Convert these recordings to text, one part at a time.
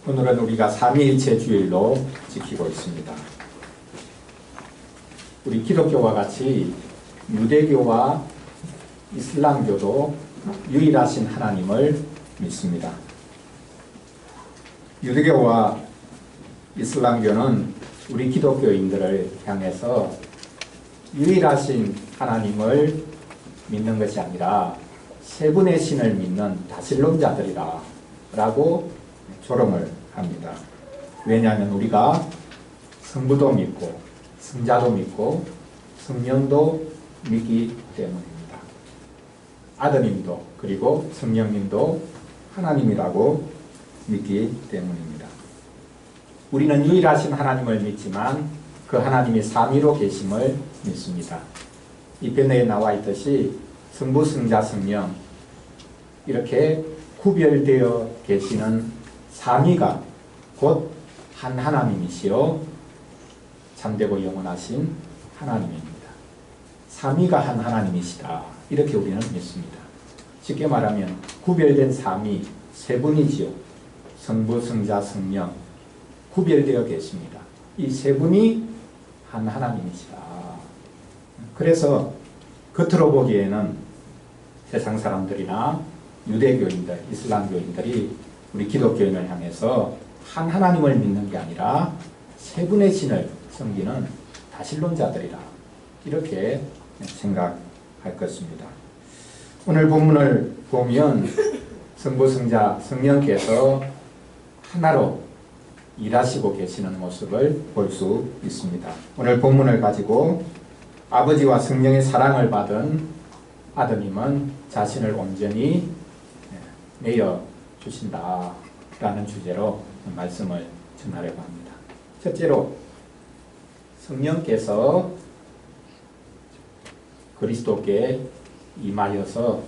오늘은 우리가 삼위일체 주일로 지키고 있습니다. 우리 기독교와 같이 유대교와 이슬람교도 유일하신 하나님을 믿습니다. 유대교와 이슬람교는 우리 기독교인들을 향해서 유일하신 하나님을 믿는 것이 아니라 세 분의 신을 믿는 다신론자들이라 라고 조롱을 합니다. 왜냐하면 우리가 성부도 믿고 성자도 믿고 성령도 믿기 때문입니다. 아드님도 그리고 성령님도 하나님이라고 믿기 때문입니다. 우리는 유일하신 하나님을 믿지만 그 하나님이 삼위로 계심을 믿습니다. 이 편에 나와 있듯이 성부, 성자, 성령 이렇게 구별되어 계시는 삼위가 곧 한 하나님이시요 참되고 영원하신 하나님입니다. 삼위가 한 하나님이시다. 이렇게 우리는 믿습니다. 쉽게 말하면 구별된 삼위 세 분이지요. 성부, 성자, 성령 구별되어 계십니다. 이 세 분이 한 하나님이시다. 그래서 겉으로 보기에는 세상 사람들이나 유대교인들, 이슬람교인들이 우리 기독교인을 향해서 한 하나님을 믿는 게 아니라 세 분의 신을 섬기는 다신론자들이라 이렇게 생각할 것입니다. 오늘 본문을 보면 성부, 성자, 성령께서 하나로 일하시고 계시는 모습을 볼 수 있습니다. 오늘 본문을 가지고 아버지와 성령의 사랑을 받은 아드님은 자신을 온전히 내어주신다라는 주제로 말씀을 전하려고 합니다. 첫째로 성령께서 그리스도께 임하여서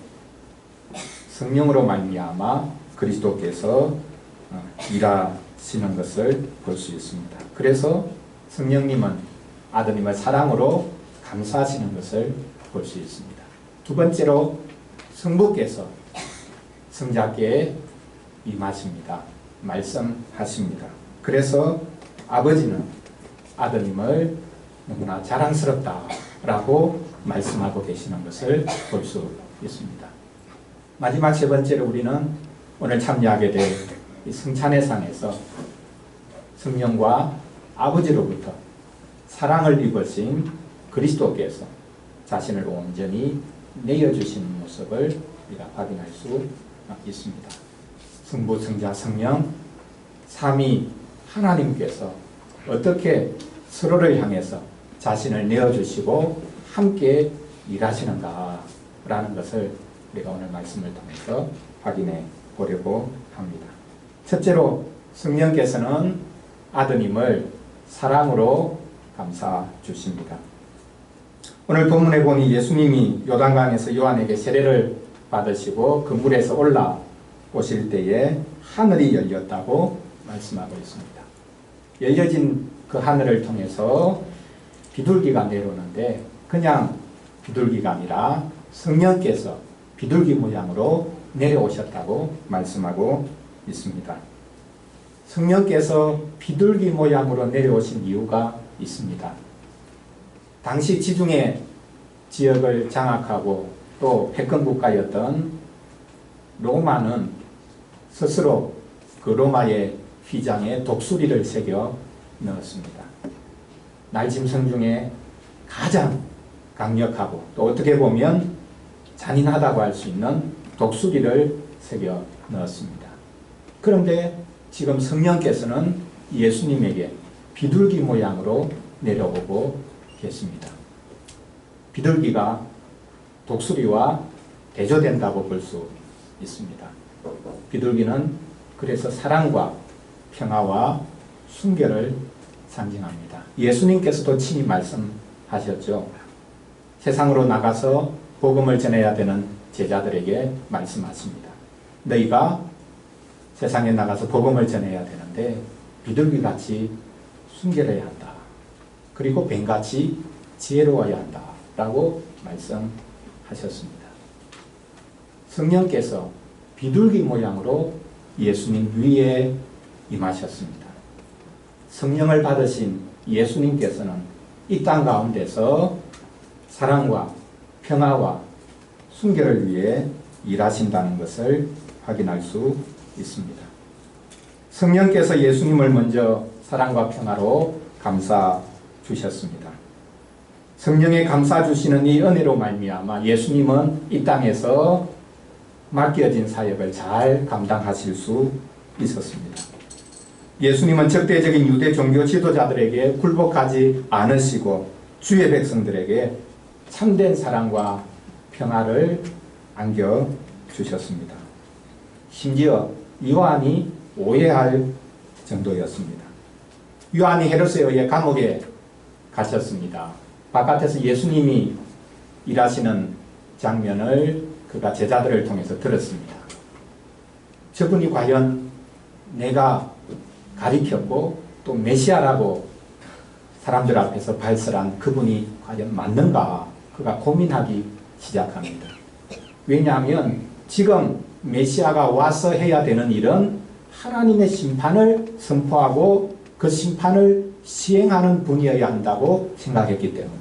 성령으로 말미암아 그리스도께서 일하시는 것을 볼 수 있습니다. 그래서 성령님은 아드님을 사랑으로 감사하시는 것을 볼 수 있습니다. 두 번째로 성부께서 성자께 임하십니다. 말씀하십니다. 그래서 아버지는 아드님을 너무나 자랑스럽다라고 말씀하고 계시는 것을 볼 수 있습니다. 마지막 세 번째로 우리는 오늘 참여하게 될 성찬회상에서 성령과 아버지로부터 사랑을 입으신 그리스도께서 자신을 온전히 내어주시는 모습을 우리가 확인할 수 있습니다. 성부, 성자, 성령 삼위 하나님께서 어떻게 서로를 향해서 자신을 내어주시고 함께 일하시는가라는 것을 우리가 오늘 말씀을 통해서 확인해 보려고 합니다. 첫째로 성령께서는 아드님을 사랑으로 감사 주십니다. 오늘 본문에 보니 예수님이 요단강에서 요한에게 세례를 받으시고 그 물에서 올라오실 때에 하늘이 열렸다고 말씀하고 있습니다. 열려진 그 하늘을 통해서 비둘기가 내려오는데 그냥 비둘기가 아니라 성령께서 비둘기 모양으로 내려오셨다고 말씀하고 있습니다. 성령께서 비둘기 모양으로 내려오신 이유가 있습니다. 당시 지중해 지역을 장악하고 또 패권국가였던 로마는 스스로 그 로마의 휘장에 독수리를 새겨 넣었습니다. 날짐승 중에 가장 강력하고 또 어떻게 보면 잔인하다고 할 수 있는 독수리를 새겨 넣었습니다. 그런데 지금 성령께서는 예수님에게 비둘기 모양으로 내려오고 계십니다. 비둘기가 독수리와 대조된다고 볼 수 있습니다. 비둘기는 그래서 사랑과 평화와 순결을 상징합니다. 예수님께서도 친히 말씀하셨죠. 세상으로 나가서 복음을 전해야 되는 제자들에게 말씀하십니다. 너희가 세상에 나가서 복음을 전해야 되는데 비둘기같이 순결해야 한다. 그리고 뱀같이 지혜로워야 한다. 라고 말씀하셨습니다. 성령께서 비둘기 모양으로 예수님 위에 임하셨습니다. 성령을 받으신 예수님께서는 이 땅 가운데서 사랑과 평화와 순결을 위해 일하신다는 것을 확인할 수 있습니다. 성령께서 예수님을 먼저 사랑과 평화로 감싸 주셨습니다. 성령에 감싸 주시는 이 은혜로 말미암아 예수님은 이 땅에서 맡겨진 사역을 잘 감당하실 수 있었습니다. 예수님은 적대적인 유대 종교 지도자들에게 굴복하지 않으시고 주의 백성들에게 참된 사랑과 평화를 안겨주셨습니다. 심지어 요한이 오해할 정도였습니다. 요한이 헤롯에 의해 감옥에 갇혔습니다. 바깥에서 예수님이 일하시는 장면을 그가 제자들을 통해서 들었습니다. 저분이 과연 내가 가리켰고 또 메시아라고 사람들 앞에서 발설한 그분이 과연 맞는가? 그가 고민하기 시작합니다. 왜냐하면 지금 메시아가 와서 해야 되는 일은 하나님의 심판을 선포하고 그 심판을 시행하는 분이어야 한다고 생각했기 때문입니다.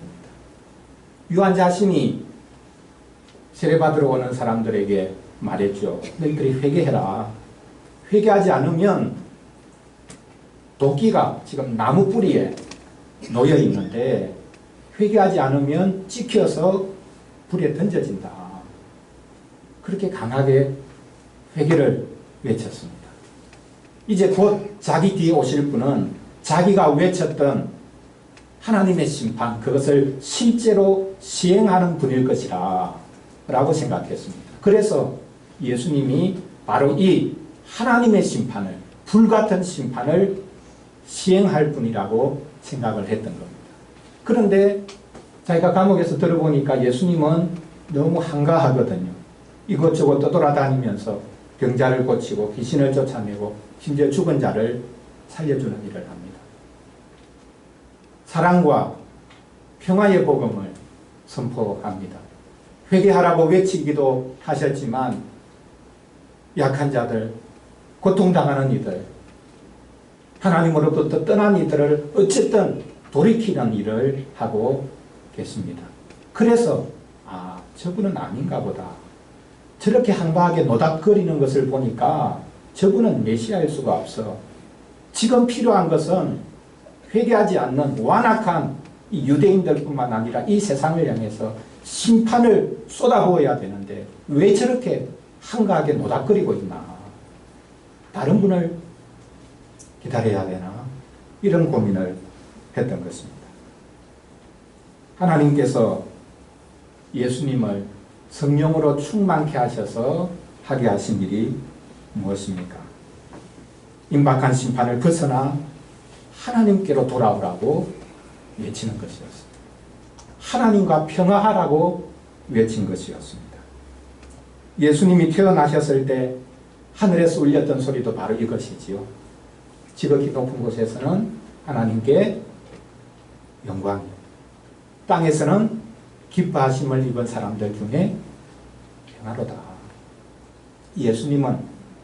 요한 자신이 세례받으러 오는 사람들에게 말했죠. 너희들이 회개해라. 회개하지 않으면 도끼가 지금 나무 뿌리에 놓여 있는데 회개하지 않으면 찍혀서 불에 던져진다. 그렇게 강하게 회개를 외쳤습니다. 이제 곧 자기 뒤에 오실 분은 자기가 외쳤던 하나님의 심판, 그것을 실제로 시행하는 분일 것이라 라고 생각했습니다. 그래서 예수님이 바로 이 하나님의 심판을, 불같은 심판을 시행할 분이라고 생각을 했던 겁니다. 그런데 자기가 감옥에서 들어보니까 예수님은 너무 한가하거든요. 이것저것 떠돌아다니면서 병자를 고치고 귀신을 쫓아내고 심지어 죽은 자를 살려주는 일을 합니다. 사랑과 평화의 복음을 선포합니다. 회개하라고 외치기도 하셨지만 약한 자들, 고통당하는 이들, 하나님으로부터 떠난 이들을 어쨌든 돌이키는 일을 하고 계십니다. 그래서 저분은 아닌가 보다. 저렇게 한가하게 노닥거리는 것을 보니까 저분은 메시아일 수가 없어. 지금 필요한 것은 회개하지 않는 완악한 이 유대인들뿐만 아니라 이 세상을 향해서 심판을 쏟아부어야 되는데 왜 저렇게 한가하게 노닥거리고 있나. 다른 분을 기다려야 되나. 이런 고민을 했던 것입니다. 하나님께서 예수님을 성령으로 충만케 하셔서 하게 하신 일이 무엇입니까? 임박한 심판을 벗어나 하나님께로 돌아오라고 외치는 것이었습니다. 하나님과 평화하라고 외친 것이었습니다. 예수님이 태어나셨을 때 하늘에서 울렸던 소리도 바로 이것이지요. 지극히 높은 곳에서는 하나님께 영광, 땅에서는 기뻐하심을 입은 사람들 중에 평화로다. 예수님은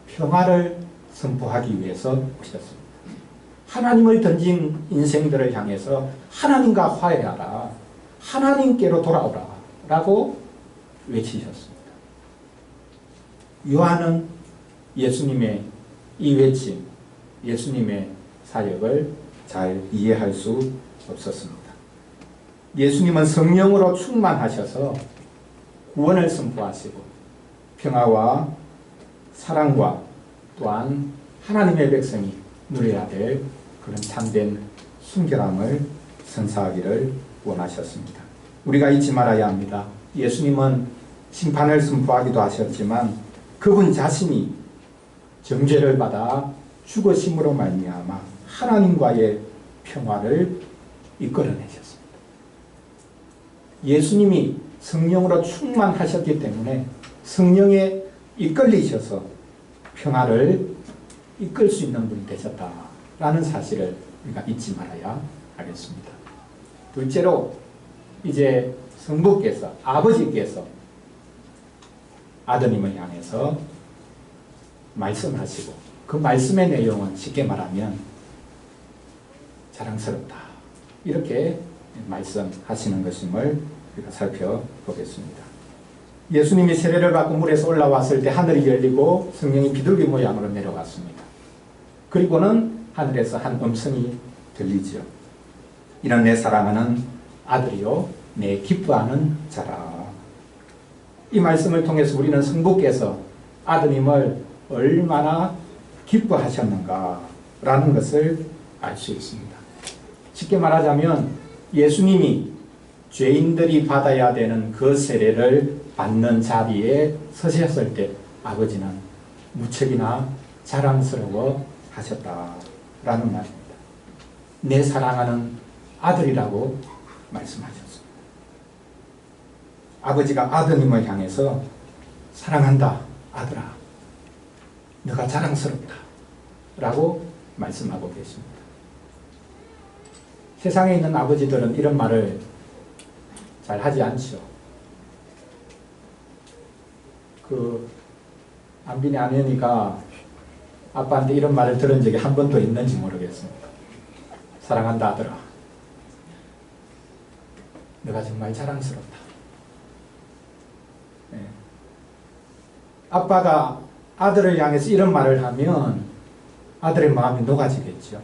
평화를 선포하기 위해서 오셨습니다. 하나님을 던진 인생들을 향해서 하나님과 화해하라, 하나님께로 돌아오라 라고 외치셨습니다. 요한은 예수님의 이 외침, 예수님의 사역을 잘 이해할 수 없었습니다. 예수님은 성령으로 충만하셔서 구원을 선포하시고 평화와 사랑과 또한 하나님의 백성이 누려야 될 그런 참된 순결함을 선사하기를 원하셨습니다. 우리가 잊지 말아야 합니다. 예수님은 심판을 선포하기도 하셨지만 그분 자신이 정죄를 받아 죽으심으로 말미암아 하나님과의 평화를 이끌어내셨습니다. 예수님이 성령으로 충만하셨기 때문에 성령에 이끌리셔서 평화를 이끌 수 있는 분이 되셨다라는 사실을 우리가 잊지 말아야 하겠습니다. 둘째로 이제 성부께서, 아버지께서 아드님을 향해서 말씀하시고 그 말씀의 내용은 쉽게 말하면 자랑스럽다. 이렇게 말씀하시는 것임을 우리가 살펴보겠습니다. 예수님이 세례를 받고 물에서 올라왔을 때 하늘이 열리고 성령이 비둘기 모양으로 내려왔습니다. 그리고는 하늘에서 한 음성이 들리죠. 이는 내 사랑하는 아들이요 내 기뻐하는 자라. 이 말씀을 통해서 우리는 성부께서 아드님을 얼마나 기뻐하셨는가라는 것을 알 수 있습니다. 쉽게 말하자면 예수님이 죄인들이 받아야 되는 그 세례를 받는 자리에 서셨을 때 아버지는 무척이나 자랑스러워 하셨다라는 말입니다. 내 사랑하는 아들이라고 말씀하셨습니다. 아버지가 아드님을 향해서 사랑한다 아들아 너가 자랑스럽다 라고 말씀하고 계십니다. 세상에 있는 아버지들은 이런 말을 잘 하지 않죠. 안빈이 아내니까 아빠한테 이런 말을 들은 적이 한 번도 있는지 모르겠습니다. 사랑한다 아들아 너가 정말 자랑스럽다. 네. 아빠가 아들을 향해서 이런 말을 하면 아들의 마음이 녹아지겠죠.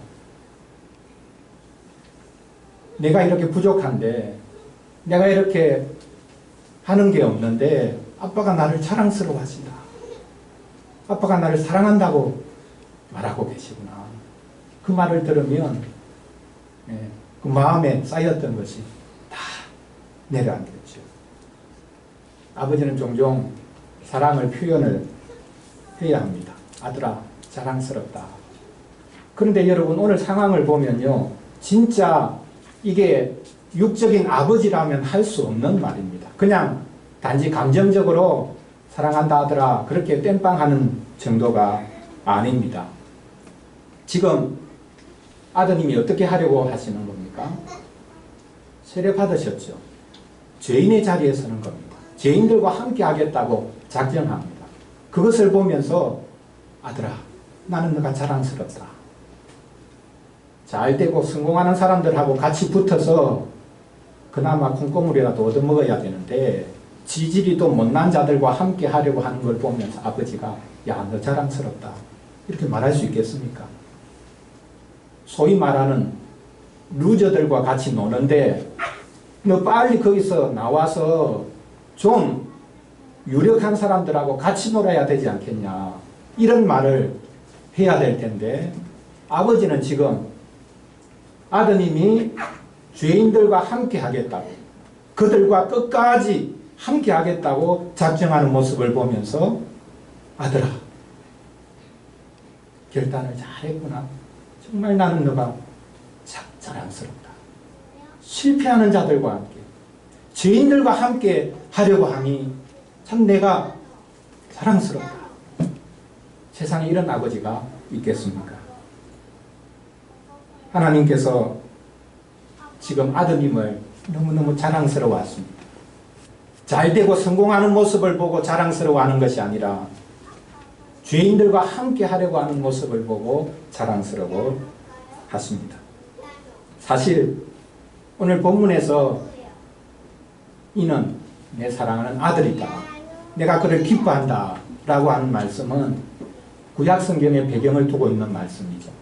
내가 이렇게 부족한데 내가 이렇게 하는 게 없는데 아빠가 나를 자랑스러워 하신다. 아빠가 나를 사랑한다고 말하고 계시구나. 그 말을 들으면 그 마음에 쌓였던 것이 다 내려앉겠죠. 아버지는 종종 사랑을 표현을 해야 합니다. 아들아 자랑스럽다. 그런데 여러분 오늘 상황을 보면요. 진짜 이게 육적인 아버지라면 할 수 없는 말입니다. 그냥 단지 감정적으로 사랑한다 아들아 그렇게 땜빵하는 정도가 아닙니다. 지금 아드님이 어떻게 하려고 하시는 겁니까? 세례 받으셨죠. 죄인의 자리에 서는 겁니다. 죄인들과 함께 하겠다고 작정합니다. 그것을 보면서 아들아 나는 너가 자랑스럽다. 잘되고 성공하는 사람들하고 같이 붙어서 그나마 콩고물이라도 얻어먹어야 되는데 지질이 또 못난 자들과 함께 하려고 하는 걸 보면서 아버지가 야 너 자랑스럽다 이렇게 말할 수 있겠습니까? 소위 말하는 루저들과 같이 노는데 너 빨리 거기서 나와서 좀 유력한 사람들하고 같이 놀아야 되지 않겠냐 이런 말을 해야 될 텐데 아버지는 지금 아드님이 죄인들과 함께 하겠다고 그들과 끝까지 함께 하겠다고 작정하는 모습을 보면서 아들아 결단을 잘했구나. 정말 나는 너가 자랑스럽다. 실패하는 자들과 함께 죄인들과 함께 하려고 하니 참 내가 자랑스럽다. 세상에 이런 아버지가 있겠습니까? 하나님께서 지금 아드님을 너무너무 자랑스러워 하십니다. 잘되고 성공하는 모습을 보고 자랑스러워하는 것이 아니라 죄인들과 함께 하려고 하는 모습을 보고 자랑스러워 하십니다. 사실 오늘 본문에서 이는 내 사랑하는 아들이다. 내가 그를 기뻐한다 라고 하는 말씀은 구약성경의 배경을 두고 있는 말씀이죠.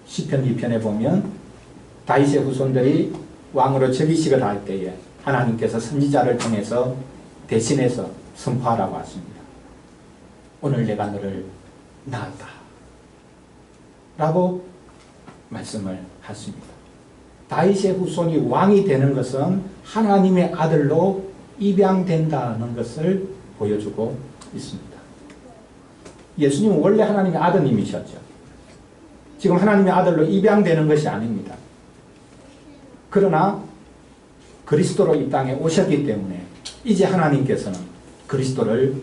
시편 2편에 보면 다윗의 후손들이 왕으로 즉위식을 할 때에 하나님께서 선지자를 통해서 대신해서 선포하라고 하십니다. 오늘 내가 너를 낳았다 라고 말씀을 하십니다. 다윗의 후손이 왕이 되는 것은 하나님의 아들로 입양된다는 것을 보여주고 있습니다. 예수님은 원래 하나님의 아드님이셨죠. 지금 하나님의 아들로 입양되는 것이 아닙니다. 그러나 그리스도로 이 땅에 오셨기 때문에 이제 하나님께서는 그리스도를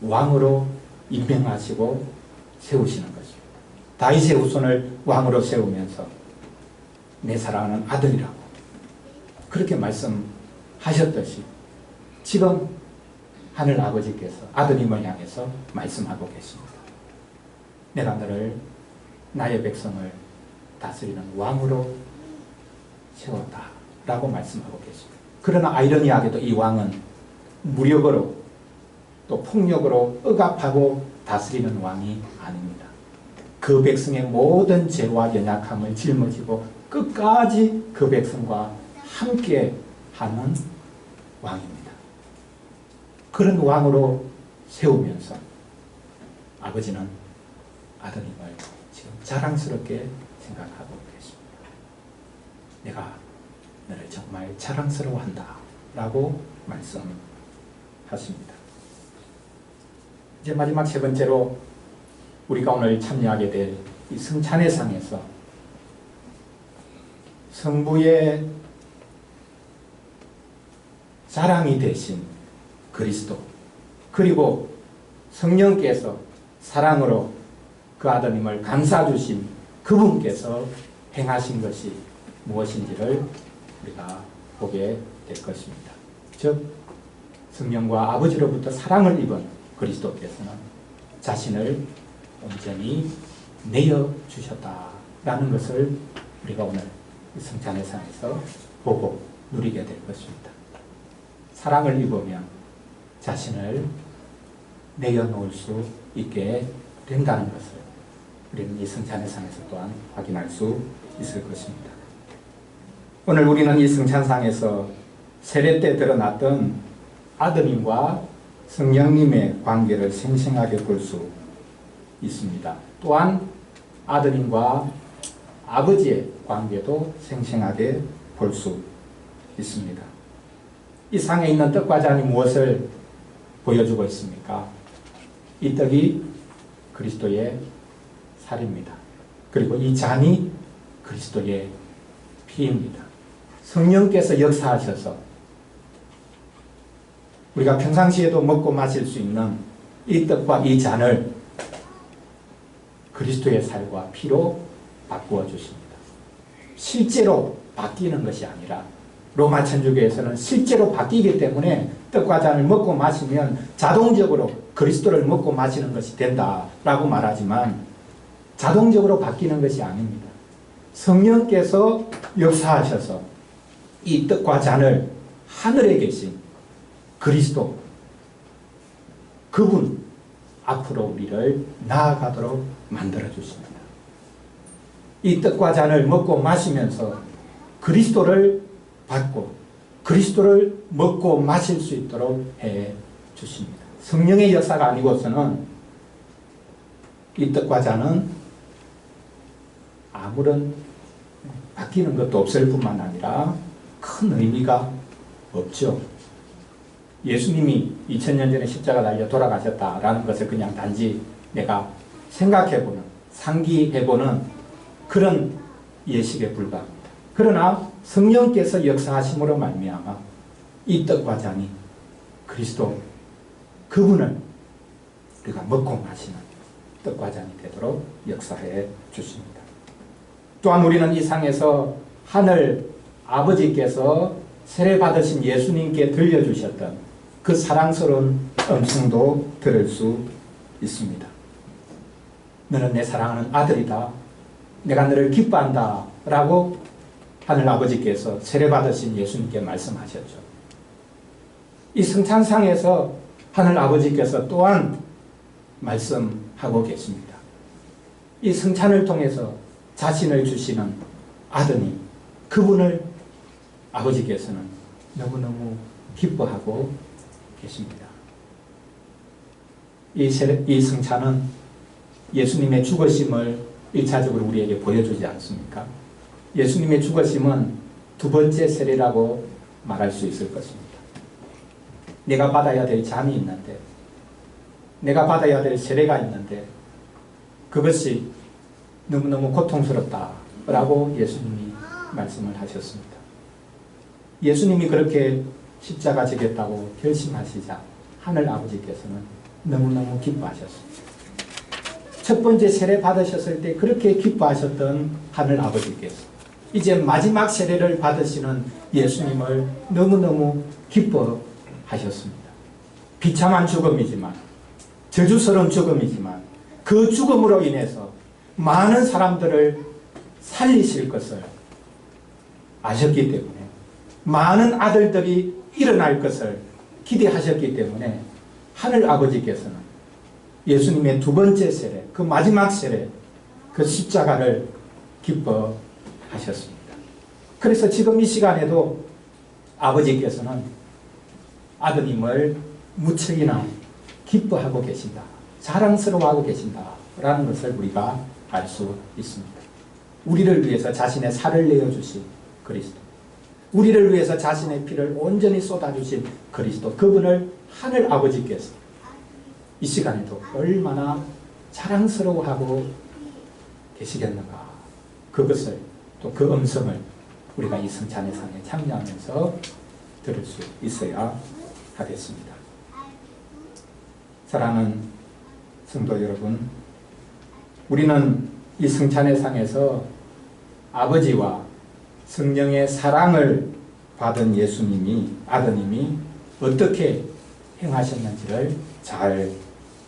왕으로 임명하시고 세우시는 것입니다. 다윗의 후손을 왕으로 세우면서 내 사랑하는 아들이라고 그렇게 말씀하셨듯이 지금 하늘 아버지께서 아드님을 향해서 말씀하고 계십니다. 내가 너를 나의 백성을 다스리는 왕으로 세웠다 라고 말씀하고 계십니다. 그러나 아이러니하게도 이 왕은 무력으로 또 폭력으로 억압하고 다스리는 왕이 아닙니다. 그 백성의 모든 죄와 연약함을 짊어지고 끝까지 그 백성과 함께 하는 왕입니다. 그런 왕으로 세우면서 아버지는 아드님을 지금 자랑스럽게 생각하고 계십니다. 내가 너를 정말 자랑스러워한다 라고 말씀하십니다. 이제 마지막 세 번째로 우리가 오늘 참여하게 될 이 성찬의 상에서 성부의 자랑이 되신 그리스도, 그리고 성령께서 사랑으로 그 아드님을 감싸주신 그분께서 행하신 것이 무엇인지를 우리가 보게 될 것입니다. 즉 성령과 아버지로부터 사랑을 입은 그리스도께서는 자신을 온전히 내어주셨다라는 것을 우리가 오늘 성찬의 상에서 보고 누리게 될 것입니다. 사랑을 입으면 자신을 내어놓을 수 있게 된다는 것을 우리는 이 성찬의 상에서 또한 확인할 수 있을 것입니다. 오늘 우리는 이 성찬상에서 세례 때 드러났던 아드님과 성령님의 관계를 생생하게 볼 수 있습니다. 또한 아드님과 아버지의 관계도 생생하게 볼 수 있습니다. 이 상에 있는 떡과 잔이 무엇을 보여주고 있습니까? 이 떡이 그리스도의 살입니다. 그리고 이 잔이 그리스도의 피입니다. 성령께서 역사하셔서 우리가 평상시에도 먹고 마실 수 있는 이 떡과 이 잔을 그리스도의 살과 피로 바꾸어 주십니다. 실제로 바뀌는 것이 아니라 로마 천주교에서는 실제로 바뀌기 때문에 떡과 잔을 먹고 마시면 자동적으로 그리스도를 먹고 마시는 것이 된다라고 말하지만 자동적으로 바뀌는 것이 아닙니다. 성령께서 역사하셔서 이 떡과 잔을 하늘에 계신 그리스도, 그분 앞으로 우리를 나아가도록 만들어 주십니다. 이 떡과 잔을 먹고 마시면서 그리스도를 받고 그리스도를 먹고 마실 수 있도록 해 주십니다. 성령의 역사가 아니고서는 이 떡과 잔은 아무런 바뀌는 것도 없을 뿐만 아니라 큰 의미가 없죠. 예수님이 2000년 전에 십자가 달려 돌아가셨다라는 것을 그냥 단지 내가 생각해보는, 상기해보는 그런 예식에 불과합니다. 그러나 성령께서 역사하심으로 말미암아 이 떡과 잔이 그리스도 그분을 우리가 먹고 마시는 떡과 잔이 되도록 역사해 주십니다. 또한 우리는 이 상에서 하늘 아버지께서 세례 받으신 예수님께 들려주셨던 그 사랑스러운 음성도 들을 수 있습니다. 너는 내 사랑하는 아들이다. 내가 너를 기뻐한다. 라고 하늘 아버지께서 세례 받으신 예수님께 말씀하셨죠. 이 성찬상에서 하늘 아버지께서 또한 말씀하고 계십니다. 이 성찬을 통해서 자신을 주시는 아드님, 그분을 아버지께서는 너무너무 기뻐하고 계십니다. 이 성찬은 예수님의 죽으심을 1차적으로 우리에게 보여주지 않습니까? 예수님의 죽으심은 두 번째 세례라고 말할 수 있을 것입니다. 내가 받아야 될 잔이 있는데, 내가 받아야 될 세례가 있는데 그것이 너무너무 고통스럽다라고 예수님이 말씀을 하셨습니다. 예수님이 그렇게 십자가 지겠다고 결심하시자 하늘 아버지께서는 너무너무 기뻐하셨습니다. 첫 번째 세례 받으셨을 때 그렇게 기뻐하셨던 하늘 아버지께서 이제 마지막 세례를 받으시는 예수님을 너무너무 기뻐하셨습니다. 비참한 죽음이지만, 저주스러운 죽음이지만 그 죽음으로 인해서 많은 사람들을 살리실 것을 아셨기 때문에, 많은 아들들이 일어날 것을 기대하셨기 때문에 하늘 아버지께서는 예수님의 두 번째 세례, 그 마지막 세례, 그 십자가를 기뻐하셨습니다. 그래서 지금 이 시간에도 아버지께서는 아드님을 무척이나 기뻐하고 계신다, 자랑스러워하고 계신다 라는 것을 우리가 알 수 있습니다. 우리를 위해서 자신의 살을 내어주신 그리스도, 우리를 위해서 자신의 피를 온전히 쏟아주신 그리스도, 그분을 하늘 아버지께서 이 시간에도 얼마나 자랑스러워하고 계시겠는가, 그것을, 또 그 음성을 우리가 이 성찬의 상에 참여하면서 들을 수 있어야 하겠습니다. 사랑하는 성도 여러분, 우리는 이 성찬의 상에서 아버지와 성령의 사랑을 받은 예수님이, 아드님이 어떻게 행하셨는지를 잘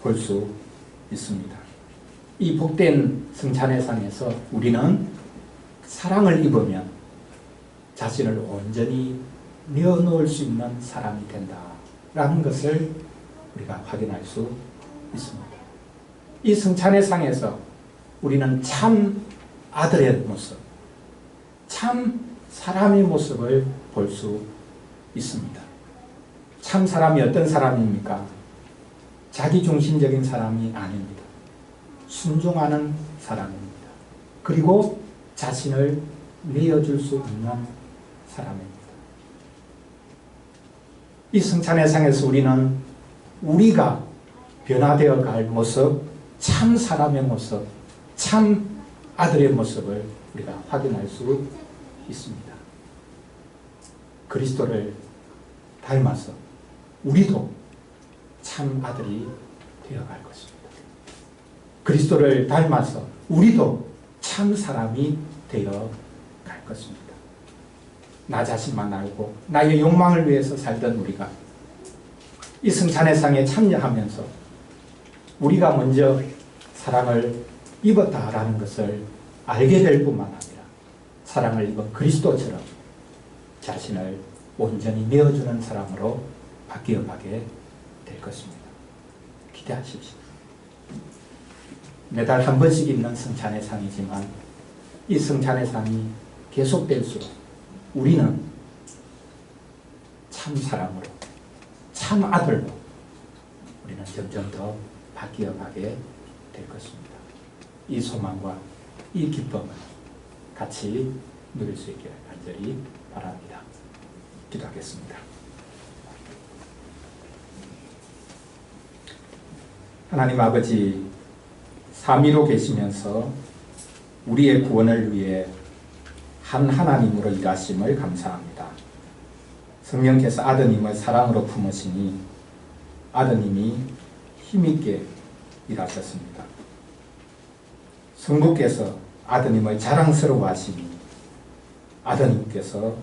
볼 수 있습니다. 이 복된 성찬의 상에서 우리는 사랑을 입으면 자신을 온전히 내어놓을 수 있는 사람이 된다라는 것을 우리가 확인할 수 있습니다. 이 성찬의 상에서 우리는 참 아들의 모습, 참 사람의 모습을 볼 수 있습니다. 참 사람이 어떤 사람입니까? 자기중심적인 사람이 아닙니다. 순종하는 사람입니다. 그리고 자신을 내어줄 수 있는 사람입니다. 이 성찬의 상에서 우리는 우리가 변화되어 갈 모습, 참 사람의 모습, 참 아들의 모습을 우리가 확인할 수 있습니다. 그리스도를 닮아서 우리도 참 아들이 되어갈 것입니다. 그리스도를 닮아서 우리도 참 사람이 되어갈 것입니다. 나 자신만 알고 나의 욕망을 위해서 살던 우리가 이 성찬의 상에 참여하면서 우리가 먼저 사랑을 입었다라는 것을 알게 될 뿐만 아니라 사랑을 입은 그리스도처럼 자신을 온전히 내어주는 사람으로 바뀌어가게 될 것입니다. 기대하십시오. 매달 한 번씩 있는 성찬의 상이지만 이 성찬의 상이 계속될수록 우리는 참 사람으로, 참 아들로 우리는 점점 더 바뀌어가게 될 것입니다. 이 소망과 이 기쁨을 같이 누릴 수 있기를 간절히 바랍니다. 기도하겠습니다. 하나님 아버지, 삼위로 계시면서 우리의 구원을 위해 한 하나님으로 일하심을 감사합니다. 성령께서 아드님을 사랑으로 품으시니 아드님이 힘있게 일하셨습니다. 성부께서 아드님을 자랑스러워하시니 아드님께서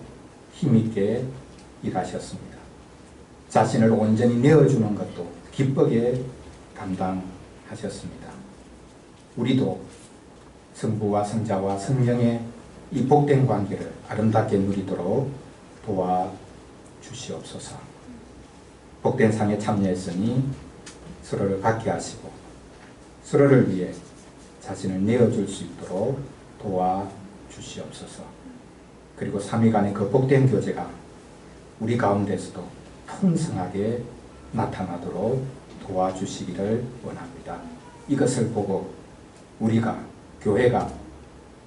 힘있게 일하셨습니다. 자신을 온전히 내어주는 것도 기쁘게 감당하셨습니다. 우리도 성부와 성자와 성령의 이 복된 관계를 아름답게 누리도록 도와주시옵소서. 복된 상에 참여했으니 서로를 갖게 하시고 서로를 위해 자신을 내어줄 수 있도록 도와주시옵소서. 그리고 삼위 간의 그 복된 교제가 우리 가운데서도 풍성하게 나타나도록 도와주시기를 원합니다. 이것을 보고 우리가, 교회가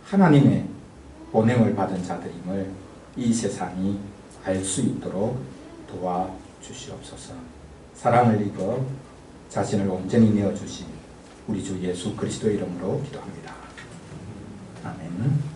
하나님의 보냄을 받은 자들임을 이 세상이 알 수 있도록 도와주시옵소서. 사랑을 입어 자신을 온전히 내어주신 우리 주 예수 그리스도의 이름으로 기도합니다. 아멘.